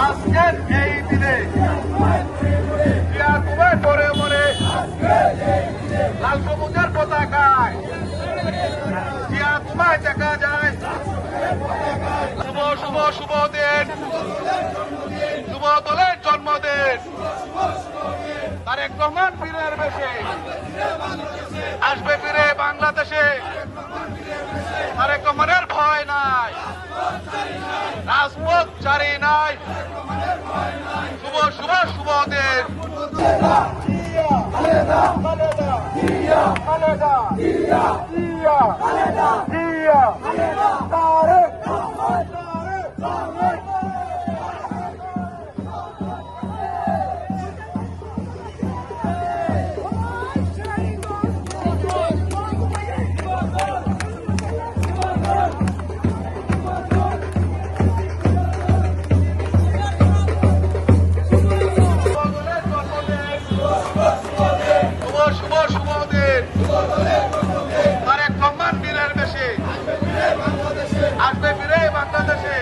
আজকের এই দিনে পরে মরে লাল সবুজের পতাকায় জিয়া তোমায় দেখা যায়। শুভ শুভ শুভ দিন, যুব দলের জন্মদিন। তারেক রহমান ফিরের বেশে আসবে ফিরে বাংলাদেশে। তারেক রহমানের ভয় নাই, রাজপথ জারি নাই। শুভ শুভ শুভ দিন। শুভ শুভ দিন। তারেক রহমান বীরের বেশে আসবে ফিরে বাংলাদেশে।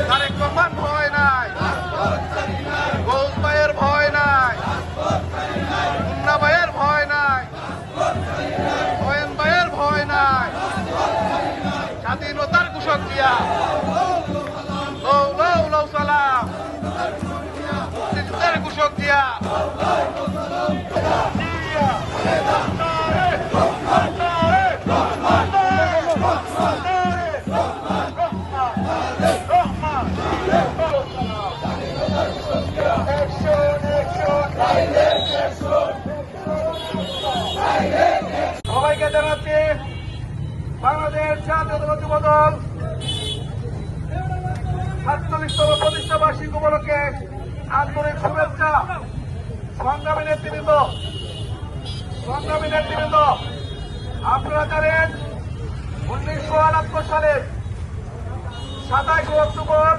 তারেক রহমান ভয় নাই, গৌস ভাইয়ের ভয় নাই, মুন্না ভাইয়ের ভয় নাই, ওয়েন ভাইয়ের ভয় নাই। স্বাধীনতার ঘোষক জিয়া লৌ সালাম, মুক্তিযুদ্ধের ঘোষক জিয়া। সবাইকে জানাচ্ছি বাংলাদেশ জাতীয়তাবাদী যুব দল ৪৭তম প্রতিষ্ঠা বার্ষিক উপলক্ষে আন্তরিক শুভেচ্ছা। সংগ্রামী নেতৃবৃন্দ, আপনারা জানেন ১৯৭৮ সালে ২৭ অক্টোবর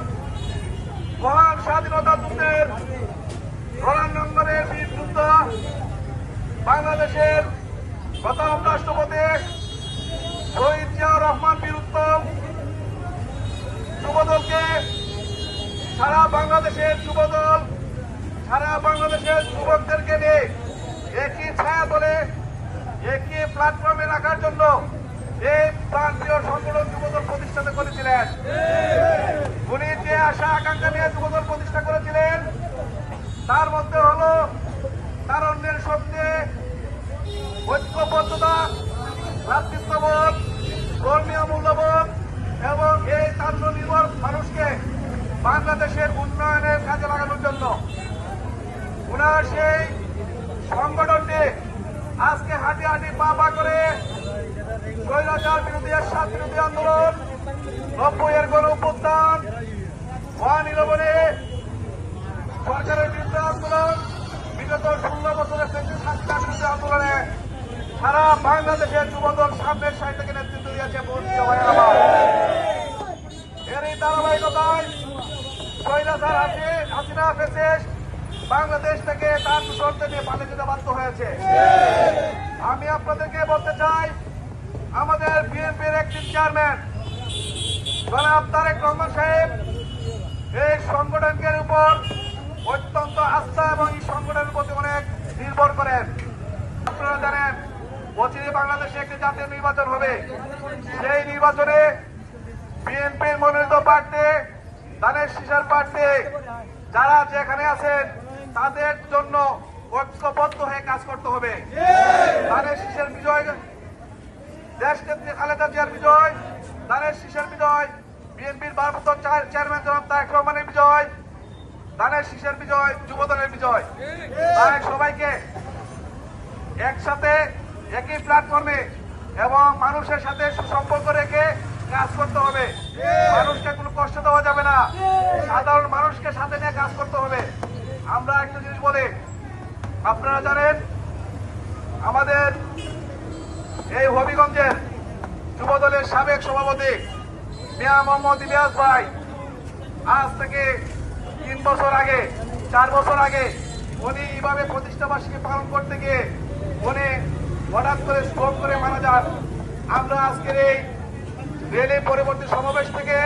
মহান স্বাধীনতা যুদ্ধের রণাঙ্গনের বীর যুদ্ধ বাংলাদেশের প্রথম রাষ্ট্রপতি শহীদ জিয়াউর রহমান বীর উত্তম যুবদলকে সারা বাংলাদেশের যুবদল, সারা বাংলাদেশের যুবকদেরকে নিয়ে একই ছায়া তলে, একই প্ল্যাটফর্মে রাখার জন্য এই প্রান্তীয় সংগঠন যুবদল প্রতিষ্ঠা করেছিলেন। উনি যে আশা আকাঙ্ক্ষা নিয়ে যুবদল প্রতিষ্ঠা করেছিলেন তার মধ্যে হলো তারুণ্যের শক্তি, ঐক্যবদ্ধতা, ভ্রাতৃত্ববোধ, ধর্মীয় মূল্যবোধ এবং এই তারুণ্য নির্ভর মানুষকে বাংলাদেশের উন্নয়নের কাজে লাগানোর জন্য উনার সেই সংগঠনটি আজকে হাঁটি হাঁটি পা করে স্বৈরাচার বিরোধী, এরশাদ বিরোধী আন্দোলন, ৯০-এর গণ অভ্যুত্থান, 1/11 সরকারের বিরুদ্ধে আন্দোলন, বিগত ১৬ বছরের স্বাস্থ্য বিরোধী আন্দোলনে সারা বাংলাদেশের যুবদল সামনের সারি থেকে নেতৃত্ব দিয়েছে। এরই ধারাবাহিকতায় স্বৈরাচার হাসিনা ফ্যাসিস্ট বাংলাদেশ থেকে তার দূষণকে নিয়ে পালিয়ে যেতে বাধ্য হয়েছে। আমি আপনাদেরকে বলতে চাই, আমাদের বিএনপির একটি চেয়ারম্যান জনাব তারেক রহমান সাহেব এই সংগঠনের উপর অত্যন্ত আস্থা এবং এই সংগঠনের প্রতি অনেক নির্ভর করেন। আপনারা জানেন অচিরে বাংলাদেশে একটি জাতীয় নির্বাচন হবে। সেই নির্বাচনে বিএনপির মনোনীত প্রার্থী, ধানের শীষের প্রার্থী যারা যেখানে আছেন তাদের জন্য ঐক্যবদ্ধ হয়ে কাজ করতে হবে। ধানের শীষের বিজয়, দেশনেত্রী খালেদা জিয়ার বিজয়, ধানের শীষের বিজয়, বিএনপির ভারপ্রাপ্ত চেয়ারম্যান জনাব তারেক রহমানের বিজয়, ধানের শীষের বিজয়, যুবদলের বিজয়। তাই সবাইকে একসাথে একই প্ল্যাটফর্মে এবং মানুষের সাথে সুসম্পর্ক রেখে কাজ করতে হবে। মানুষকে কোনো কষ্ট দেওয়া যাবে না, সাধারণ মানুষকে সাথে নিয়ে কাজ করতে হবে। আমরা একটা জিনিস বলি, আপনারা জানেন আমাদের এই হবিগঞ্জের যুবদলের সাবেক সভাপতি মিয়া মোহাম্মদ ইলিয়াস ভাই আজ থেকে 3 বছর আগে 4 বছর আগে উনি এইভাবে প্রতিষ্ঠা বার্ষিকী পালন করতে গিয়ে উনি হঠাৎ করে স্ট্রোক করে মারা যান। আমরা আজকের এই রেলে পরবর্তী সমাবেশ থেকে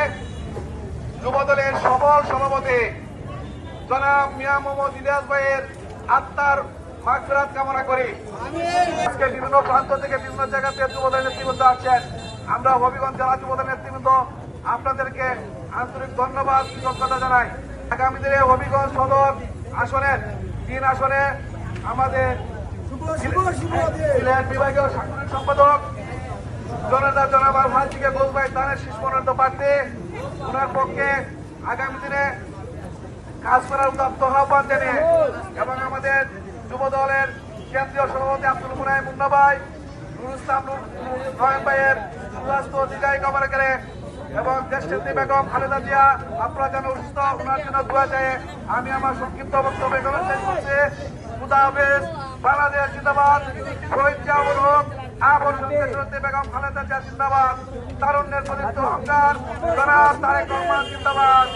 যুবদলের সফল সভাপতি জনাব মিয়া মোহাম্মদ ইলিয়াস ভাইয়ের আত্মার মাগফিরাত কামনা করি। আজকে বিভিন্ন প্রান্ত থেকে বিভিন্ন জায়গাতে যুবদলের নেতৃবৃন্দ আসছেন। আমরা হবিগঞ্জ জেলা যুবদলের নেতৃবৃন্দ আপনাদেরকে আন্তরিক ধন্যবাদ কৃতজ্ঞতা জানাই। আগামী দিনে হবিগঞ্জ সদর আসনের 3 আসনে আমাদের সিলেট বিভাগীয় সাংগঠনিক সম্পাদক জনাব আলহাজিকে গোলবাই দানের শীষ মনোনীত প্রার্থী, ওনার পক্ষে আগামী দিনে কাজ করার উদাত্ত আহ্বান জানিয়ে এবং আমাদের যুব দলের কেন্দ্রীয় সভাপতি আব্দুল মুনাইম মুন্না ভাই, নুরুল ইসলাম নয়ন ভাইয়ের সুস্বাস্থ্য দীর্ঘায়ু কামনা করে এবং দেশনেত্রী বেগম খালেদা জিয়া আপনারা যেন অসুস্থ ওনার জন্য দোয়া চায়। আমি আমার সংক্ষিপ্ত বক্তব্য এখানে শেষ করছি। খুদা হাফেজ। বাংলাদেশ জিন্দাবাদ। শহীদ জিয়াউর হক। আবার দেশনেত্রী বেগম খালেদা জিয়া জিন্দাবাদ। তারুণ্যের প্রদীপ্ত অহংকার জনাব তারেক রহমান জিন্দাবাদ।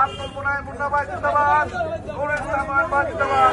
আব্দুল মুনাইম মুন্না ভাই জিন্দাবাদ। নুরুল ইসলাম নয়ন ভাই জিন্দাবাদ।